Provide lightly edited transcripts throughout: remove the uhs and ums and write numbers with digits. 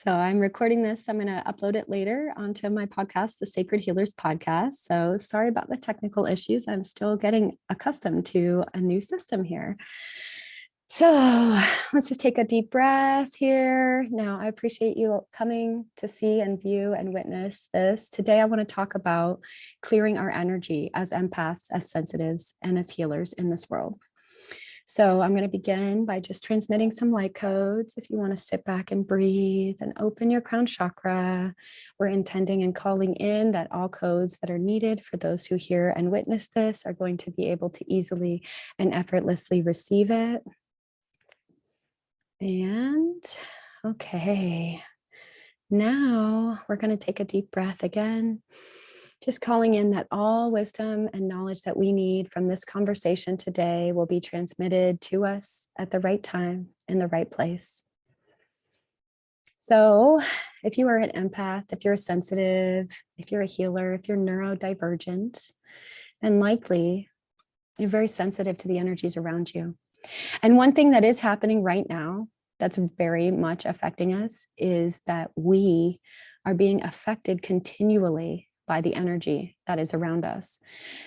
So I'm recording this. I'm going to upload it later onto my podcast, the Sacred Healers Podcast. So sorry about the technical issues. I'm still getting accustomed to a new system here. So let's just take a deep breath here. Now, I appreciate you coming to see and view and witness this. Today, I want to talk about clearing our energy as empaths, as sensitives, and as healers in this world. So I'm going to begin by just transmitting some light codes. If you want to sit back and breathe and open your crown chakra, we're intending and calling in that all codes that are needed for those who hear and witness this are going to be able to easily and effortlessly receive it. And okay, now we're going to take a deep breath again. Just calling in that all wisdom and knowledge that we need from this conversation today will be transmitted to us at the right time in the right place. So if you are an empath, if you're a sensitive, if you're a healer, if you're neurodivergent, then likely you're very sensitive to the energies around you. And one thing that is happening right now that's very much affecting us is that we are being affected continually by the energy that is around us.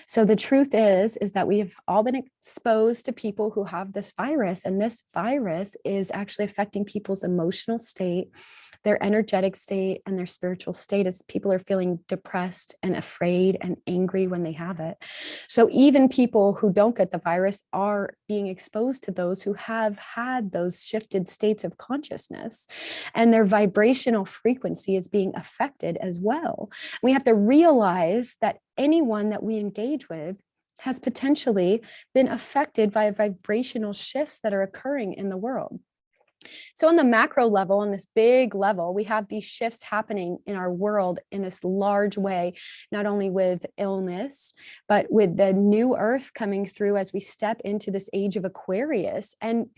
So the truth is that we have all been exposed to people who have this virus, and this virus is actually affecting people's emotional state, their energetic state, and their spiritual state as people are feeling depressed and afraid and angry when they have it. So even people who don't get the virus are being exposed to those who have had those shifted states of consciousness, and their vibrational frequency is being affected as well. We have to realize that anyone that we engage with has potentially been affected by vibrational shifts that are occurring in the world. So on the macro level, on this big level, we have these shifts happening in our world in this large way, not only with illness, but with the new earth coming through as we step into this age of Aquarius. And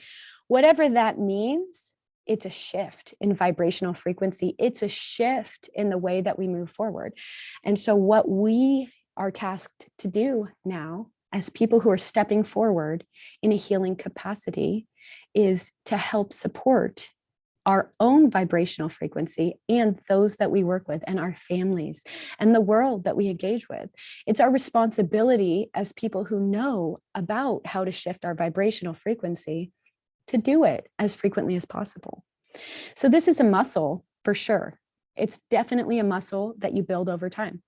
whatever that means, it's a shift in vibrational frequency. It's a shift in the way that we move forward. And so what we are tasked to do now as people who are stepping forward in a healing capacity is to help support our own vibrational frequency and those that we work with and our families and the world that we engage with. It's our responsibility as people who know about how to shift our vibrational frequency to do it as frequently as possible. So this is a muscle for sure. It's definitely a muscle that you build over time.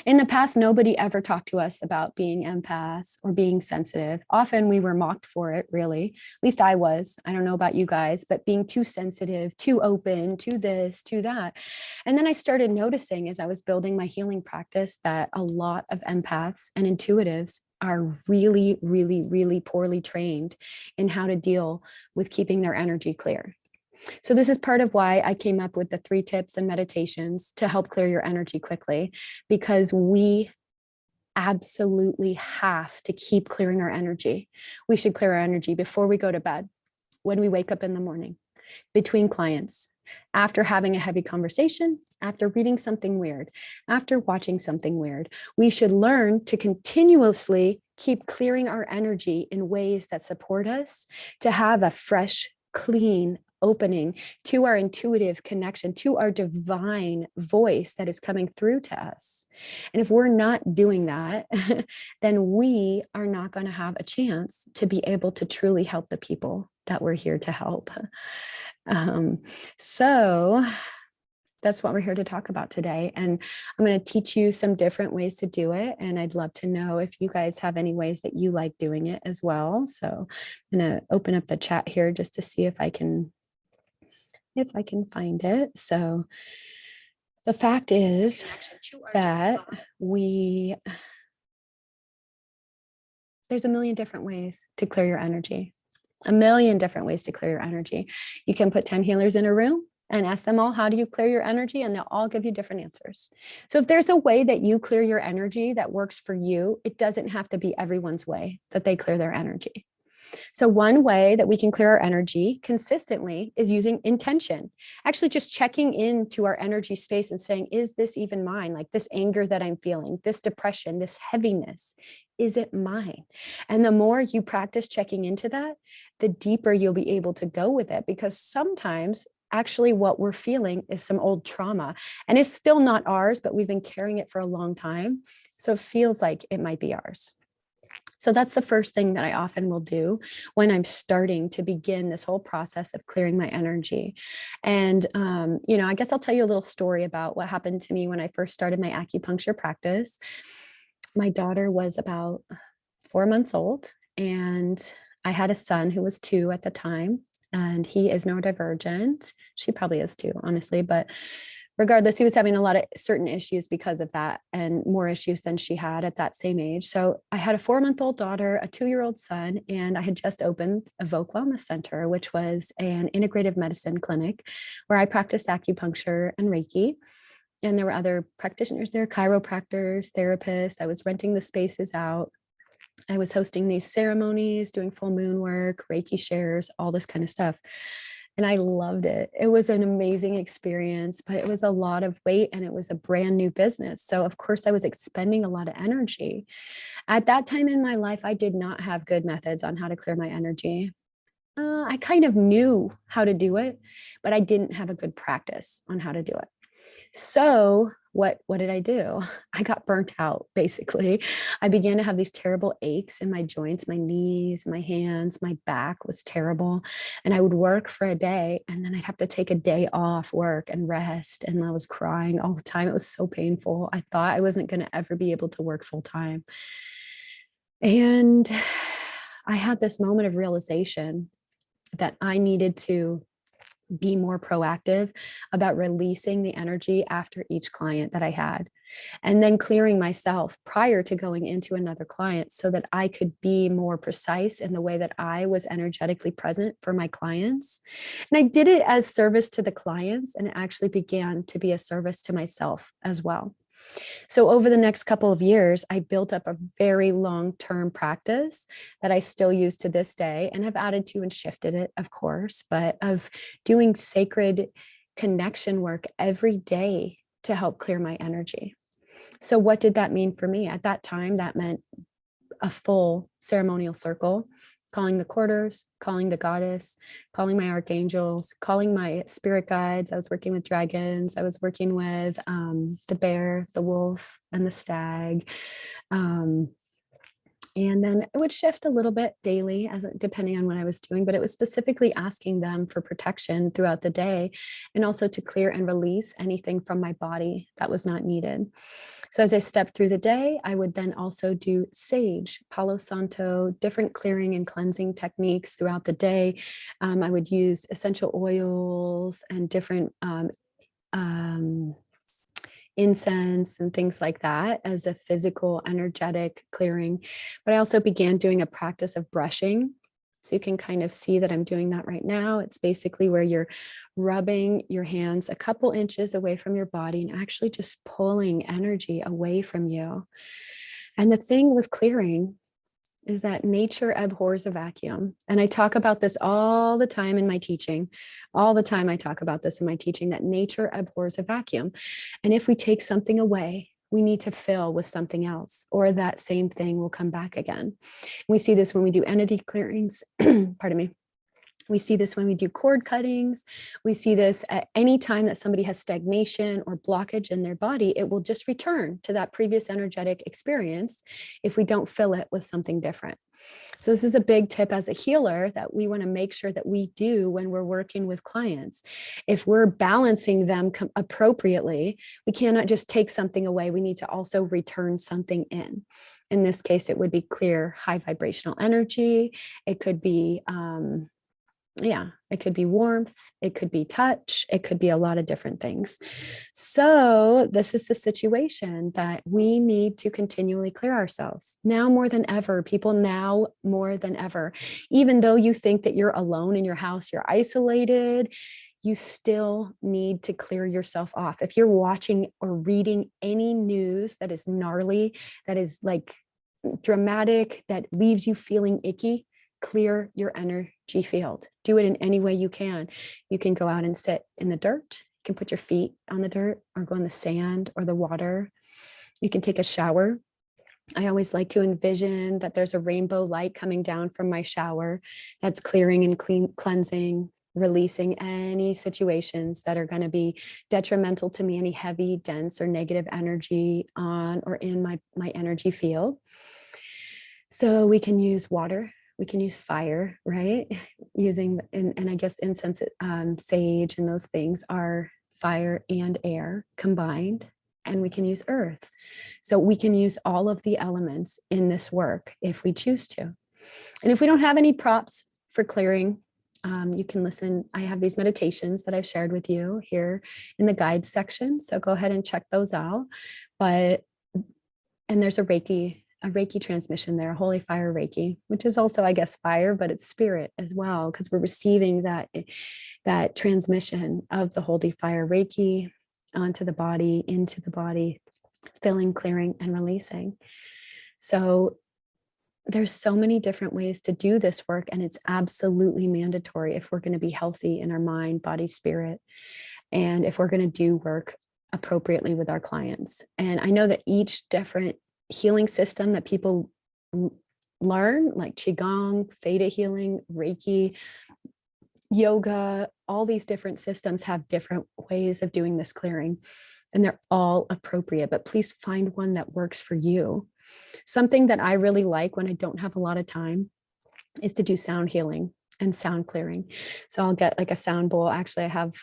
In the past, nobody ever talked to us about being empaths or being sensitive. Often we were mocked for it, really. At least I was. I don't know about you guys, but being too sensitive, too open, to this, to that. And then I started noticing as I was building my healing practice that a lot of empaths and intuitives are really, really, really poorly trained in how to deal with keeping their energy clear. So this is part of why I came up with the 3 tips and meditations to help clear your energy quickly, because we absolutely have to keep clearing our energy. We should clear our energy before we go to bed, when we wake up in the morning, between clients, after having a heavy conversation, after reading something weird, after watching something weird. We should learn to continuously keep clearing our energy in ways that support us to have a fresh, clean opening to our intuitive connection, to our divine voice that is coming through to us. And if we're not doing that, then we are not going to have a chance to be able to truly help the people that we're here to help. So that's what we're here to talk about today. And I'm going to teach you some different ways to do it. And I'd love to know if you guys have any ways that you like doing it as well. So I'm going to open up the chat here just to see if I can find it. So the fact is that there's a million different ways to clear your energy, a million different ways to clear your energy. You can put 10 healers in a room and ask them all, how do you clear your energy? And they'll all give you different answers. So if there's a way that you clear your energy that works for you, it doesn't have to be everyone's way that they clear their energy. So one way that we can clear our energy consistently is using intention, actually just checking into our energy space and saying, is this even mine? Like this anger that I'm feeling, this depression, this heaviness, is it mine? And the more you practice checking into that, the deeper you'll be able to go with it, because sometimes actually what we're feeling is some old trauma, and it's still not ours, but we've been carrying it for a long time. So it feels like it might be ours. So that's the first thing that I often will do when I'm starting to begin this whole process of clearing my energy. And, I guess I'll tell you a little story about what happened to me when I first started my acupuncture practice. My daughter was about 4 months old, and I had a son who was 2 at the time, and he is neurodivergent. She probably is too, honestly, but regardless, he was having a lot of certain issues because of that, and more issues than she had at that same age. So I had a 4-month-old daughter, a 2-year-old son, and I had just opened Evoke Wellness Center, which was an integrative medicine clinic where I practiced acupuncture and Reiki. And there were other practitioners there, chiropractors, therapists. I was renting the spaces out. I was hosting these ceremonies, doing full moon work, Reiki shares, all this kind of stuff. And I loved it. It was an amazing experience, but it was a lot of weight and it was a brand new business. So, of course, I was expending a lot of energy. At that time in my life, I did not have good methods on how to clear my energy. I kind of knew how to do it, but I didn't have a good practice on how to do it. So what did I do? I got burnt out, basically. I began to have these terrible aches in my joints, my knees, my hands, my back was terrible. And I would work for a day and then I'd have to take a day off work and rest. And I was crying all the time. It was so painful. I thought I wasn't going to ever be able to work full time. And I had this moment of realization that I needed to be more proactive about releasing the energy after each client that I had, and then clearing myself prior to going into another client so that I could be more precise in the way that I was energetically present for my clients. And I did it as service to the clients, and it actually began to be a service to myself as well. So over the next couple of years, I built up a very long-term practice that I still use to this day, and have added to and shifted it, of course, but of doing sacred connection work every day to help clear my energy. So what did that mean for me? At that time, that meant a full ceremonial circle, calling the quarters, calling the goddess, calling my archangels, calling my spirit guides. I was working with dragons. I was working with the bear, the wolf, and the stag. And then it would shift a little bit daily depending on what I was doing, but it was specifically asking them for protection throughout the day, and also to clear and release anything from my body that was not needed. So as I stepped through the day, I would then also do sage, Palo Santo, different clearing and cleansing techniques throughout the day. I would use essential oils and different incense and things like that as a physical, energetic clearing. But I also began doing a practice of brushing. So you can kind of see that I'm doing that right now. It's basically where you're rubbing your hands a couple inches away from your body and actually just pulling energy away from you. And the thing with clearing is that nature abhors a vacuum. And I talk about this all the time in my teaching. All the time I talk about this in my teaching, that nature abhors a vacuum. And if we take something away, we need to fill with something else, or that same thing will come back again. We see this when we do entity clearings, pardon me. We see this when we do cord cuttings. We see this at any time that somebody has stagnation or blockage in their body. It will just return to that previous energetic experience if we don't fill it with something different. So this is a big tip as a healer that we want to make sure that we do when we're working with clients. If we're balancing them appropriately, we cannot just take something away. We need to also return something in. In this case, it would be clear, high vibrational energy. It could be it could be warmth, it could be touch, it could be a lot of different things. So this is the situation that we need to continually clear ourselves now more than ever. People now more than ever, even though you think that you're alone in your house, you're isolated, you still need to clear yourself off. If you're watching or reading any news that is gnarly, that is like dramatic, that leaves you feeling icky, clear your energy field. Do it in any way you can. You can go out and sit in the dirt. You can put your feet on the dirt or go in the sand or the water. You can take a shower. I always like to envision that there's a rainbow light coming down from my shower that's clearing and cleansing releasing any situations that are going to be detrimental to me, any heavy, dense, or negative energy on or in my energy field. So we can use water, we can use fire, right? Using, and I guess incense, sage, and those things are fire and air combined. And we can use earth. So we can use all of the elements in this work if we choose to. And if we don't have any props for clearing, you can listen. I have these meditations that I've shared with you here in the guide section. So go ahead and check those out. And there's a Reiki transmission there, Holy Fire Reiki, which is also, I guess, fire, but it's spirit as well, because we're receiving that transmission of the Holy Fire Reiki onto the body, into the body, filling, clearing, and releasing. So there's so many different ways to do this work, and it's absolutely mandatory if we're going to be healthy in our mind, body, spirit, and if we're going to do work appropriately with our clients. And I know that each different healing system that people learn, like Qigong, Theta healing, Reiki, yoga, all these different systems have different ways of doing this clearing, and they're all appropriate, but please find one that works for you. Something that I really like when I don't have a lot of time is to do sound healing and sound clearing. So I'll get like a sound bowl. Actually, I have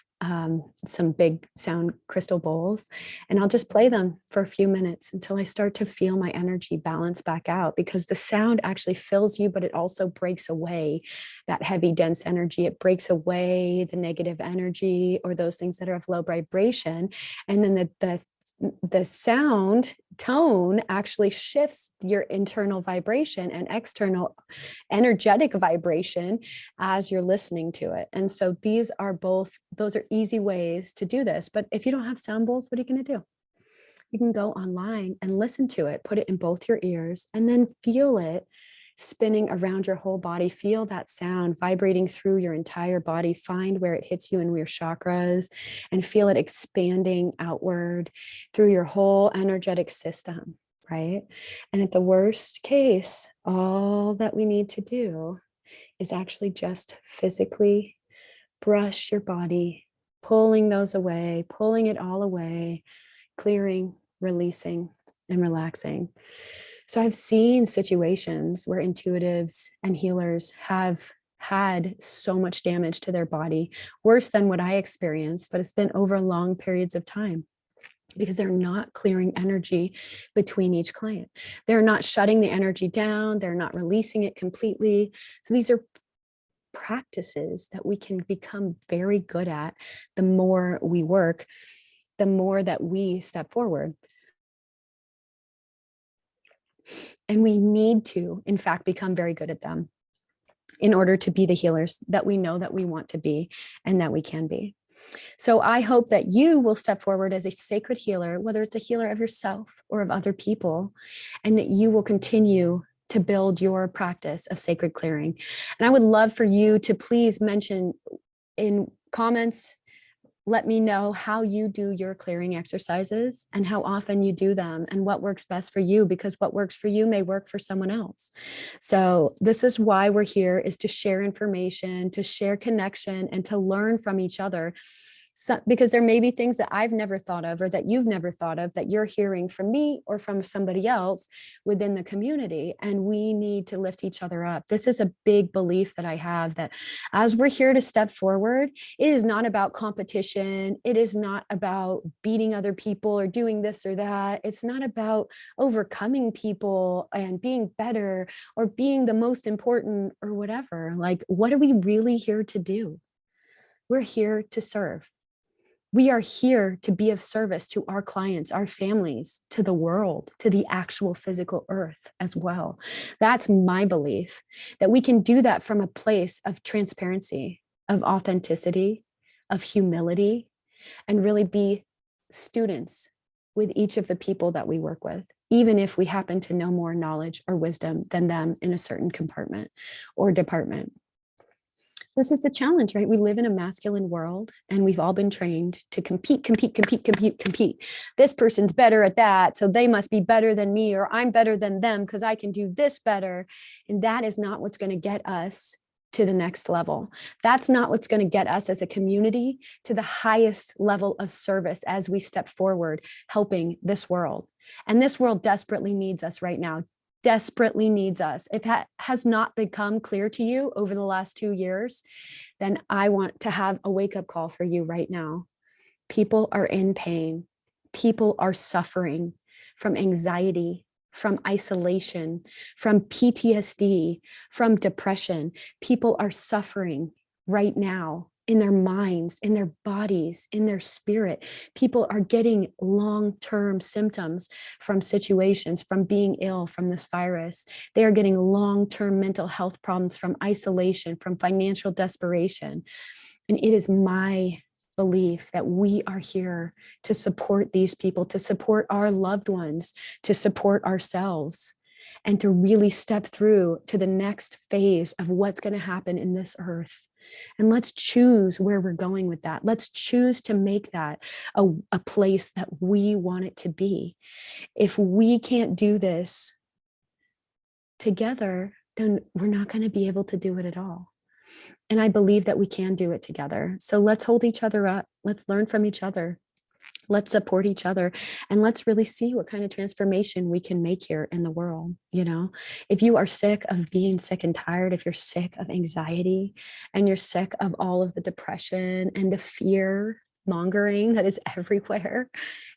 some big sound crystal bowls, and I'll just play them for a few minutes until I start to feel my energy balance back out, because the sound actually fills you, but it also breaks away that heavy, dense energy. It breaks away the negative energy or those things that are of low vibration. And then the sound tone actually shifts your internal vibration and external energetic vibration as you're listening to it. And so those are easy ways to do this. But if you don't have sound bowls, what are you going to do? You can go online and listen to it, put it in both your ears, and then feel it spinning around your whole body. Feel that sound vibrating through your entire body. Find where it hits you in your chakras and feel it expanding outward through your whole energetic system, right? And at the worst case, all that we need to do is actually just physically brush your body, pulling those away, pulling it all away, clearing, releasing, and relaxing. So I've seen situations where intuitives and healers have had so much damage to their body, worse than what I experienced, but it's been over long periods of time, because they're not clearing energy between each client. They're not shutting the energy down. They're not releasing it completely. So these are practices that we can become very good at. The more we work, the more that we step forward. And we need to, in fact, become very good at them in order to be the healers that we know that we want to be and that we can be. So I hope that you will step forward as a sacred healer, whether it's a healer of yourself or of other people, and that you will continue to build your practice of sacred clearing. And I would love for you to please mention in comments, let me know how you do your clearing exercises and how often you do them and what works best for you, because what works for you may work for someone else. So this is why we're here, is to share information, to share connection, and to learn from each other. So, because there may be things that I've never thought of or that you've never thought of that you're hearing from me or from somebody else within the community, and we need to lift each other up. This is a big belief that I have, that as we're here to step forward, it is not about competition. It is not about beating other people or doing this or that. It's not about overcoming people and being better or being the most important or whatever. Like, what are we really here to do? We're here to serve. We are here to be of service to our clients, our families, to the world, to the actual physical earth as well. That's my belief, that we can do that from a place of transparency, of authenticity, of humility, and really be students with each of the people that we work with, even if we happen to know more knowledge or wisdom than them in a certain compartment or department. This is the challenge, right? We live in a masculine world, and we've all been trained to compete. This person's better at that, so they must be better than me, or I'm better than them because I can do this better. And that is not what's going to get us to the next level. That's not what's going to get us as a community to the highest level of service as we step forward, helping this world. And this world desperately needs us right now, desperately needs us. If that has not become clear to you over the last 2 years, then I want to have a wake-up call for you right now. People are in pain. People are suffering from anxiety, from isolation, from PTSD, from depression. People are suffering right now in their minds, in their bodies, in their spirit. People are getting long-term symptoms from situations, from being ill, from this virus. They are getting long-term mental health problems from isolation, from financial desperation. And it is my belief that we are here to support these people, to support our loved ones, to support ourselves, and to really step through to the next phase of what's going to happen in this earth. And let's choose where we're going with that. Let's choose to make that a place that we want it to be. If we can't do this together, then we're not going to be able to do it at all. And I believe that we can do it together. So let's hold each other up. Let's learn from each other. Let's support each other. And let's really see what kind of transformation we can make here in the world. You know, if you are sick of being sick and tired, if you're sick of anxiety and you're sick of all of the depression and the fear mongering that is everywhere,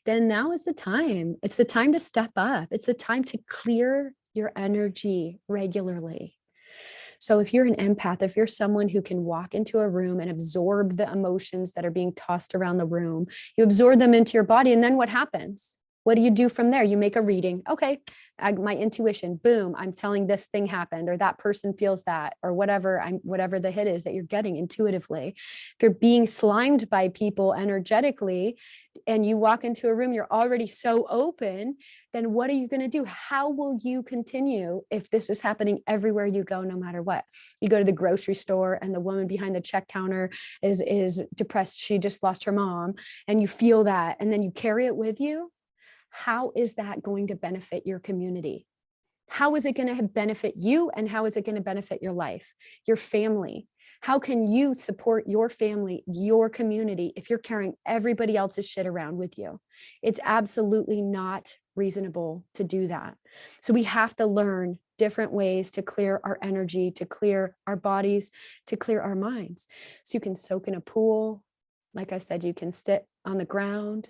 then now is the time. It's the time to step up. It's the time to clear your energy regularly. So if you're an empath, if you're someone who can walk into a room and absorb the emotions that are being tossed around the room, you absorb them into your body. And then what happens? What do you do from there? You make a reading. Okay, my intuition, boom, I'm telling this thing happened, or that person feels that, or whatever the hit is that you're getting intuitively. If you're being slimed by people energetically and you walk into a room, you're already so open, then what are you going to do? How will you continue if this is happening everywhere you go, no matter what? You go to the grocery store and the woman behind the check counter is depressed. She just lost her mom, and you feel that, and then you carry it with you. How is that going to benefit your community? How is it going to benefit you? And how is it going to benefit your life, your family? How can you support your family, your community, if you're carrying everybody else's shit around with you? It's absolutely not reasonable to do that. So we have to learn different ways to clear our energy, to clear our bodies, to clear our minds. So you can soak in a pool. Like I said, you can sit on the ground.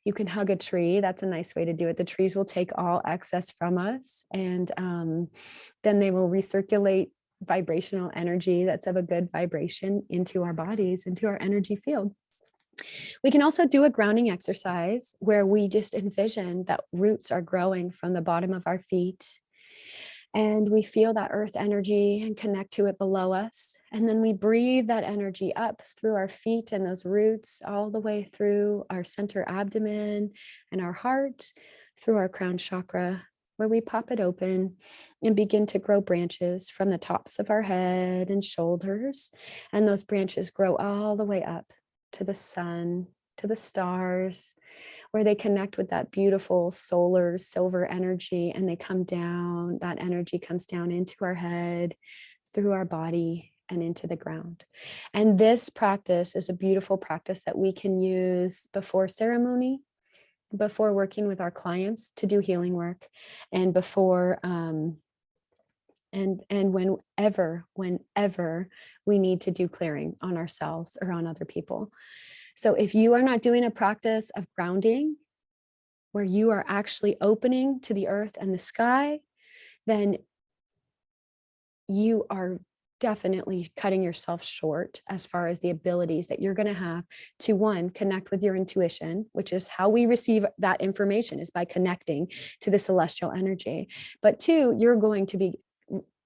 You can hug a tree. That's a nice way to do it. The trees will take all excess from us, and then they will recirculate vibrational energy that's of a good vibration into our bodies, into our energy field. We can also do a grounding exercise where we just envision that roots are growing from the bottom of our feet, and we feel that earth energy and connect to it below us. And then we breathe that energy up through our feet and those roots all the way through our center abdomen and our heart, through our crown chakra, where we pop it open and begin to grow branches from the tops of our head and shoulders. And those branches grow all the way up to the sun, to the stars, where they connect with that beautiful solar silver energy, and they come down. That energy comes down into our head, through our body, and into the ground. And this practice is a beautiful practice that we can use before ceremony, before working with our clients to do healing work, and before and whenever we need to do clearing on ourselves or on other people. So if you are not doing a practice of grounding where you are actually opening to the earth and the sky, then you are definitely cutting yourself short as far as the abilities that you're going to have to, one, connect with your intuition, which is how we receive that information, is by connecting to the celestial energy. But two, you're going to be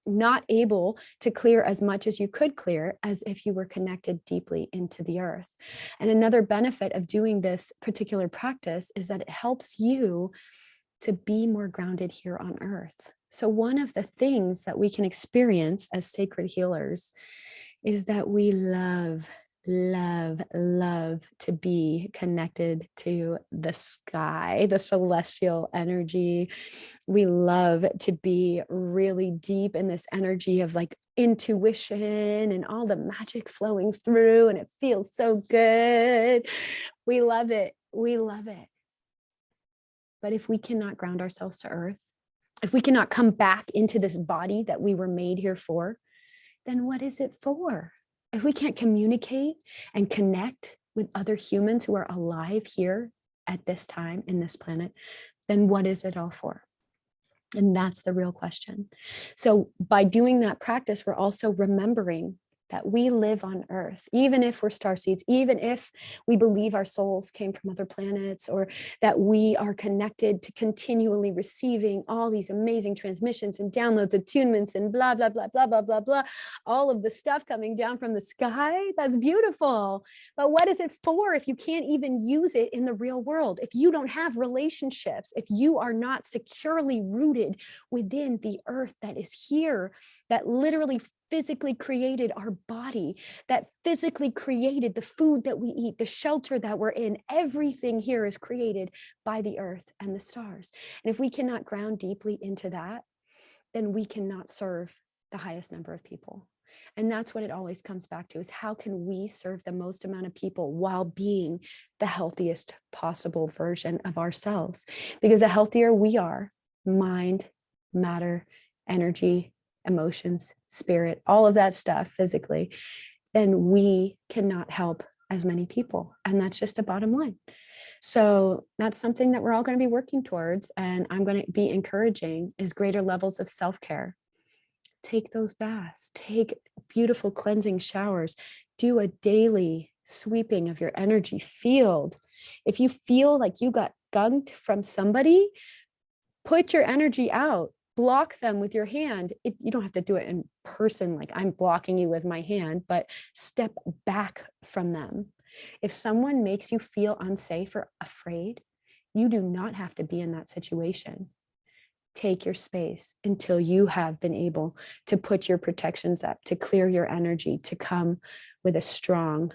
not able to clear as much as you could clear as if you were connected deeply into the earth. And another benefit of doing this particular practice is that it helps you to be more grounded here on earth. So one of the things that we can experience as sacred healers is that we love to be connected to the sky, the celestial energy. We love to be really deep in this energy of like intuition and all the magic flowing through, and it feels so good. We love it. We love it. But if we cannot ground ourselves to earth, if we cannot come back into this body that we were made here for, then what is it for? If we can't communicate and connect with other humans who are alive here at this time in this planet, then what is it all for? And that's the real question. So by doing that practice, we're also remembering that we live on earth, even if we're starseeds, even if we believe our souls came from other planets, or that we are connected to continually receiving all these amazing transmissions and downloads, attunements, and blah, blah, blah, blah, blah, blah, blah, all of the stuff coming down from the sky. That's beautiful. But what is it for if you can't even use it in the real world? If you don't have relationships, if you are not securely rooted within the earth that is here, that literally physically created our body, that physically created the food that we eat, the shelter that we're in, everything here is created by the earth and the stars. And if we cannot ground deeply into that, then we cannot serve the highest number of people. And that's what it always comes back to, is how can we serve the most amount of people while being the healthiest possible version of ourselves? Because the healthier we are, mind, matter, energy, emotions, spirit, all of that stuff physically, then we cannot help as many people. And that's just a bottom line. So that's something that we're all going to be working towards. And I'm going to be encouraging is greater levels of self-care. Take those baths, take beautiful cleansing showers, do a daily sweeping of your energy field. If you feel like you got gunked from somebody, put your energy out. Block them with your hand. You don't have to do it in person, like I'm blocking you with my hand, but step back from them. If someone makes you feel unsafe or afraid, you do not have to be in that situation. Take your space until you have been able to put your protections up, to clear your energy, to come with a strong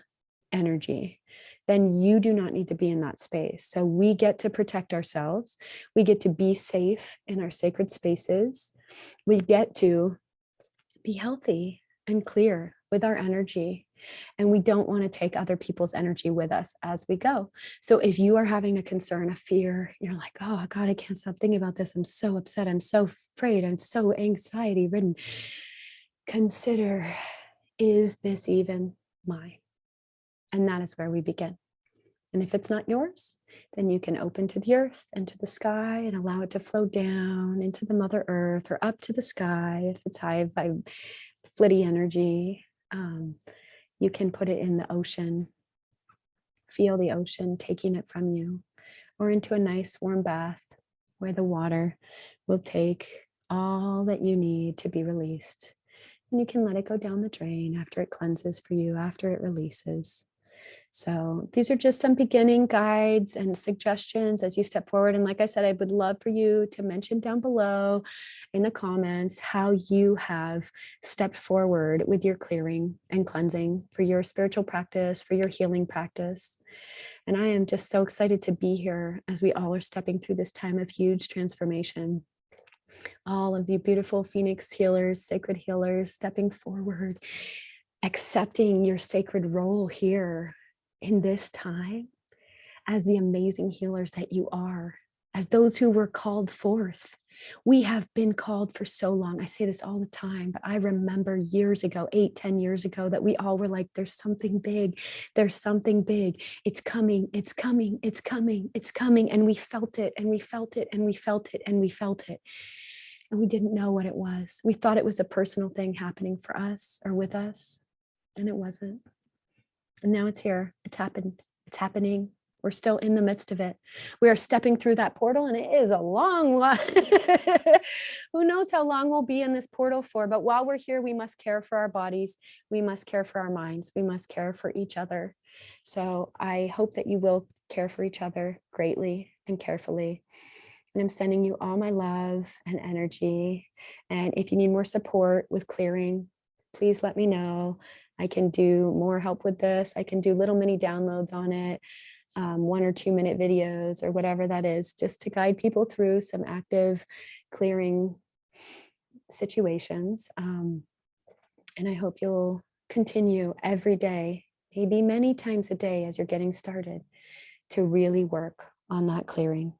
energy. Then you do not need to be in that space. So we get to protect ourselves. We get to be safe in our sacred spaces. We get to be healthy and clear with our energy. And we don't want to take other people's energy with us as we go. So if you are having a concern, a fear, you're like, oh God, I can't stop thinking about this. I'm so upset. I'm so afraid. I'm so anxiety ridden. Consider, is this even mine? And that is where we begin. And if it's not yours, then you can open to the earth and to the sky and allow it to flow down into the Mother Earth or up to the sky. If it's high by flitty energy, you can put it in the ocean, feel the ocean taking it from you, or into a nice warm bath where the water will take all that you need to be released. And you can let it go down the drain after it cleanses for you, after it releases. So these are just some beginning guides and suggestions as you step forward. And like I said, I would love for you to mention down below in the comments how you have stepped forward with your clearing and cleansing for your spiritual practice, for your healing practice. And I am just so excited to be here as we all are stepping through this time of huge transformation. All of the beautiful Phoenix healers, sacred healers, stepping forward, accepting your sacred role here in this time as the amazing healers that you are, as those who were called forth. We have been called for so long. I say this all the time, but I remember years ago, 8-10 years ago, that we all were like, there's something big. There's something big. It's coming. It's coming. It's coming. It's coming. And we felt it and we felt it and we felt it and we felt it. And we didn't know what it was. We thought it was a personal thing happening for us or with us. And it wasn't. And now it's here. It's happened. It's happening. We're still in the midst of it. We are stepping through that portal, and it is a long one. Who knows how long we'll be in this portal for? But while we're here, we must care for our bodies. We must care for our minds. We must care for each other. So I hope that you will care for each other greatly and carefully. And I'm sending you all my love and energy. And if you need more support with clearing, please let me know. I can do more help with this. I can do little mini downloads on it, 1 or 2 minute videos or whatever that is, just to guide people through some active clearing situations. And I hope you'll continue every day, maybe many times a day as you're getting started, to really work on that clearing.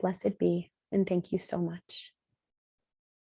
Blessed be, and thank you so much.